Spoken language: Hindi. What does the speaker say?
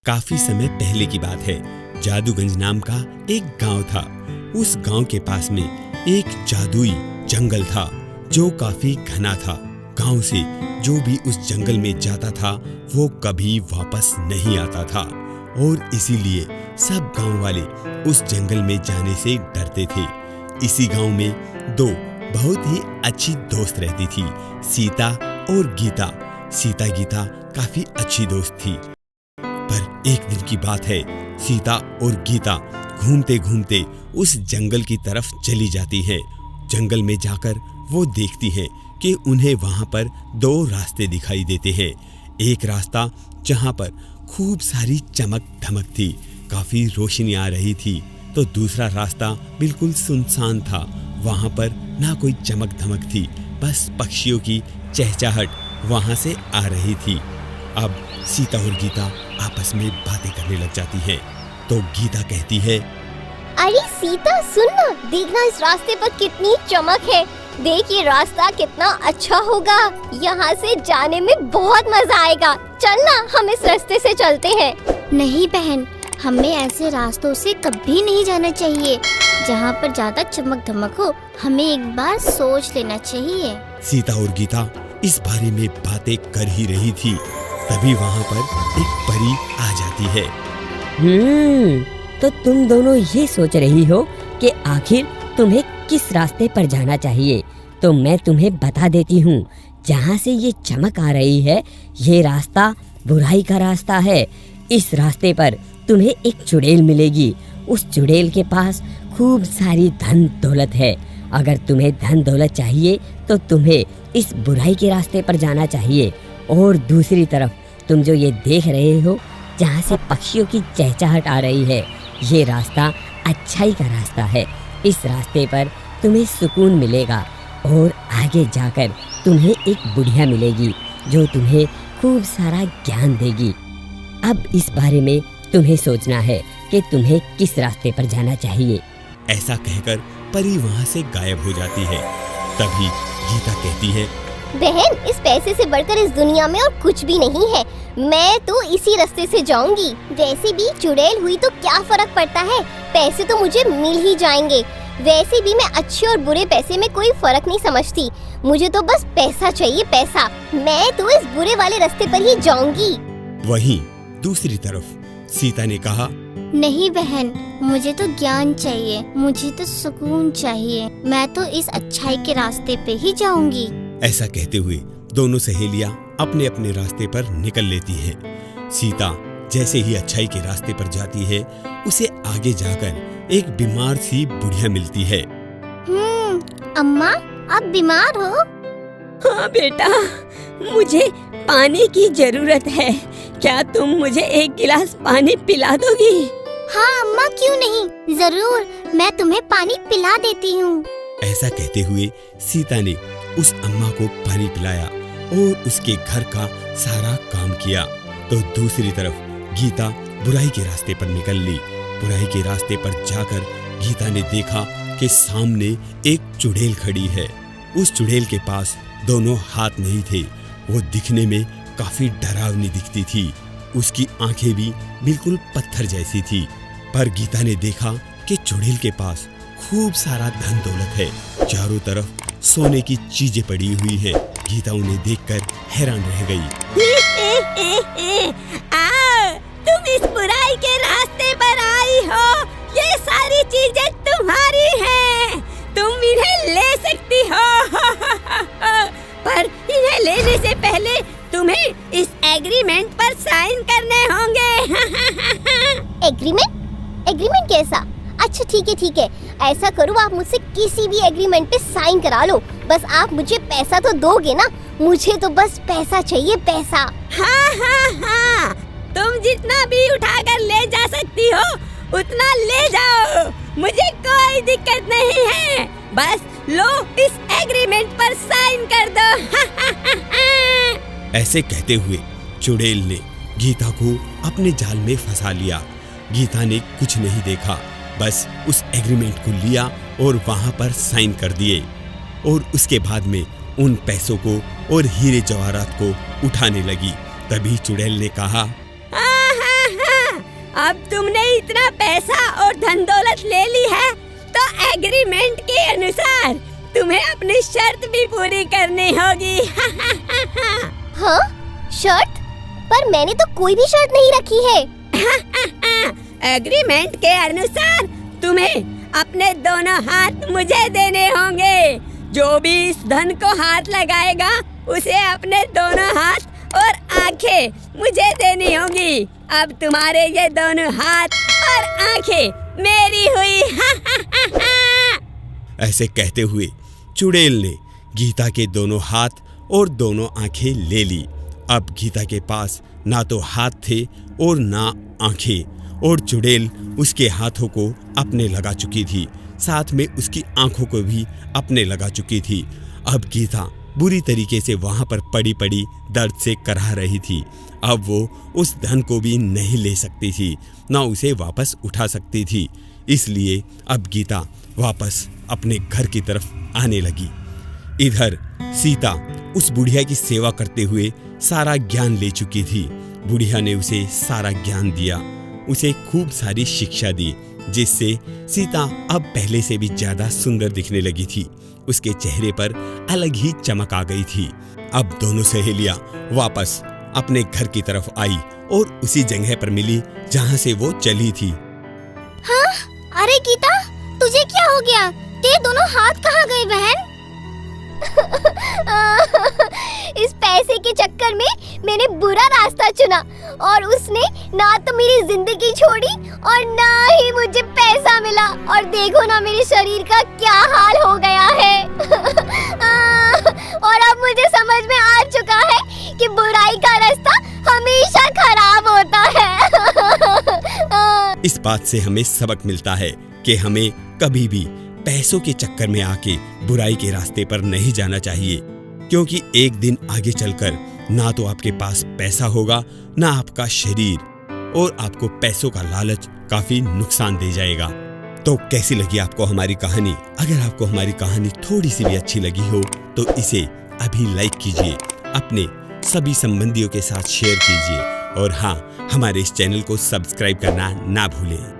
काफी समय पहले की बात है। जादूगंज नाम का एक गांव था। उस गांव के पास में एक जादुई जंगल था जो काफी घना था। गांव से जो भी उस जंगल में जाता था वो कभी वापस नहीं आता था और इसीलिए सब गांव वाले उस जंगल में जाने से डरते थे। इसी गांव में दो बहुत ही अच्छी दोस्त रहती थी, सीता और गीता। सीता गीता काफी अच्छी दोस्त थी। पर एक दिन की बात है, सीता और गीता घूमते घूमते उस जंगल की तरफ चली जाती है। जंगल में जाकर वो देखती है कि उन्हें वहां पर दो रास्ते दिखाई देते हैं। एक रास्ता जहां पर खूब सारी चमक धमक थी, काफी रोशनी आ रही थी, तो दूसरा रास्ता बिल्कुल सुनसान था। वहां पर ना कोई चमक धमक थी, बस पक्षियों की चहचहाहट वहां से आ रही थी। अब सीता और गीता आपस में बातें करने लग जाती है। तो गीता कहती है, अरे सीता सुन ना, देखना इस रास्ते पर कितनी चमक है। देख ये रास्ता कितना अच्छा होगा, यहाँ से जाने में बहुत मजा आएगा। चल ना हम इस रास्ते से चलते हैं। नहीं बहन, हमें ऐसे रास्तों से कभी नहीं जाना चाहिए जहाँ पर ज्यादा चमक धमक हो। हमें एक बार सोच लेना चाहिए। सीता और गीता इस बारे में बातें कर ही रही थी, तभी वहाँ पर एक परी आ जाती है। तो तुम दोनों ये सोच रही हो कि आखिर तुम्हें किस रास्ते पर जाना चाहिए। तो मैं तुम्हें बता देती हूँ, जहाँ से ये चमक आ रही है ये रास्ता बुराई का रास्ता है। इस रास्ते पर तुम्हें एक चुड़ैल मिलेगी। उस चुड़ैल के पास खूब सारी धन दौलत है। अगर तुम्हें धन दौलत चाहिए तो तुम्हें इस बुराई के रास्ते पर जाना चाहिए। और दूसरी तरफ तुम जो ये देख रहे हो, जहाँ से पक्षियों की चहचहाहट आ रही है, ये रास्ता अच्छाई का रास्ता है। इस रास्ते पर तुम्हें सुकून मिलेगा और आगे जाकर तुम्हें एक बुढ़िया मिलेगी जो तुम्हें खूब सारा ज्ञान देगी। अब इस बारे में तुम्हें सोचना है कि तुम्हें किस रास्ते पर जाना चाहिए। ऐसा कहकर परी वहाँ से गायब हो जाती है। तभी गीता कहती है, बहन इस पैसे से बढ़कर इस दुनिया में और कुछ भी नहीं है। मैं तो इसी रास्ते से जाऊंगी। वैसे भी चुड़ैल हुई तो क्या फर्क पड़ता है, पैसे तो मुझे मिल ही जाएंगे। वैसे भी मैं अच्छे और बुरे पैसे में कोई फर्क नहीं समझती। मुझे तो बस पैसा चाहिए, पैसा। मैं तो इस बुरे वाले रास्ते पर ही जाऊंगी। वहीं दूसरी तरफ सीता ने कहा, नहीं बहन, मुझे तो ज्ञान चाहिए, मुझे तो सुकून चाहिए। मैं तो इस अच्छाई के रास्ते पे ही जाऊंगी। ऐसा कहते हुए दोनों सहेलियां अपने अपने रास्ते पर निकल लेती हैं। सीता जैसे ही अच्छाई के रास्ते पर जाती है, उसे आगे जाकर एक बीमार सी बुढ़िया मिलती है। अम्मा आप बीमार हो? हाँ बेटा, मुझे पानी की जरूरत है। क्या तुम मुझे एक गिलास पानी पिला दोगी? हाँ अम्मा, क्यों नहीं, जरूर मैं तुम्हें पानी पिला देती हूँ। ऐसा कहते हुए सीता ने उस अम्मा को पानी पिलाया और उसके घर का सारा काम किया। तो दूसरी तरफ गीता बुराई के रास्ते पर निकल ली। बुराई के रास्ते पर जाकर गीता ने देखा कि सामने एक चुड़ैल खड़ी है। उस चुड़ैल के पास दोनों हाथ नहीं थे। वो दिखने में काफी डरावनी दिखती थी। उसकी आंखें भी बिल्कुल पत्थर जैसी थी। पर गीता ने देखा कि चुड़ैल के पास खूब सारा धन दौलत है। चारों तरफ सोने की चीजें पड़ी हुई है। गीता उन्हें देखकर हैरान रह गई। तुम इस बुराई के रास्ते पर आई हो। ये सारी चीजें तुम्हारी हैं। तुम इन्हें ले सकती हो। पर इन्हें लेने से पहले तुम्हें इस एग्रीमेंट पर साइन करने होंगे। एग्रीमेंट? एग्रीमेंट कैसा? अच्छा ठीक है, ऐसा करो आप मुझसे किसी भी एग्रीमेंट पे साइन करा लो। बस आप मुझे पैसा तो दोगे ना? मुझे तो बस पैसा चाहिए, पैसा। हाँ, तुम जितना भी उठाकर ले जा सकती हो उतना ले जाओ, मुझे कोई दिक्कत नहीं है। बस लो इस एग्रीमेंट पर साइन कर दो। ऐसे कहते हुए चुड़ैल ने गीता को अपने जाल में फंसा लिया। गीता ने कुछ नहीं देखा, बस उस एग्रीमेंट को लिया और वहां पर साइन कर दिए। और उसके बाद में उन पैसों को और हीरे जवाहरात को उठाने लगी। तभी चुड़ैल ने कहा, अब तुमने इतना पैसा और धन दौलत ले ली है तो एग्रीमेंट के अनुसार तुम्हें अपनी शर्त भी पूरी करनी होगी। हाँ, शर्त? पर मैंने तो कोई भी शर्त नहीं रखी है। एग्रीमेंट के अनुसार तुम्हें अपने दोनों हाथ मुझे देने होंगे। जो भी इस धन को हाथ लगाएगा उसे अपने दोनों हाथ और आंखें मुझे देनी होगी। अब तुम्हारे ये दोनों हाथ और आंखें मेरी हुई। ऐसे कहते हुए चुड़ैल ने गीता के दोनों हाथ और दोनों आंखें ले ली। अब गीता के पास ना तो हाथ थे और ना आंखें, और चुड़ैल उसके हाथों को अपने लगा चुकी थी, साथ में उसकी आंखों को भी अपने लगा चुकी थी। अब गीता बुरी तरीके से वहां पर पड़ी पड़ी दर्द से कराह रही थी। अब वो उस धन को भी नहीं ले सकती थी, ना उसे वापस उठा सकती थी। इसलिए अब गीता वापस अपने घर की तरफ आने लगी। इधर सीता उस बुढ़िया की सेवा करते हुए सारा ज्ञान ले चुकी थी। बुढ़िया ने उसे सारा ज्ञान दिया, उसे खूब सारी शिक्षा दी, जिससे सीता अब पहले से भी ज्यादा सुंदर दिखने लगी थी। उसके चेहरे पर अलग ही चमक आ गई थी। अब दोनों सहेलियां वापस अपने घर की तरफ आई और उसी जगह पर मिली जहां से वो चली थी। हाँ? अरे गीता, तुझे क्या हो गया? तेरे दोनों हाथ कहाँ गए बहन? इस पैसे के चक्कर में मैंने बुरा रास्ता चुना और उसने ना तो मेरी जिंदगी छोड़ी और ना ही मुझे पैसा मिला, और देखो ना मेरे शरीर का क्या हाल हो गया है। और अब मुझे समझ में आ चुका है कि बुराई का रास्ता हमेशा खराब होता है। इस बात से हमें सबक मिलता है कि हमें कभी भी पैसों के चक्कर में आके बुराई के रास्ते पर नहीं जाना चाहिए, क्योंकि एक दिन आगे चलकर ना तो आपके पास पैसा होगा ना आपका शरीर, और आपको पैसों का लालच काफी नुकसान दे जाएगा। तो कैसी लगी आपको हमारी कहानी? अगर आपको हमारी कहानी थोड़ी सी भी अच्छी लगी हो तो इसे अभी लाइक कीजिए, अपने सभी संबंधियों के साथ शेयर कीजिए, और हाँ, हमारे इस चैनल को सब्सक्राइब करना ना भूलें।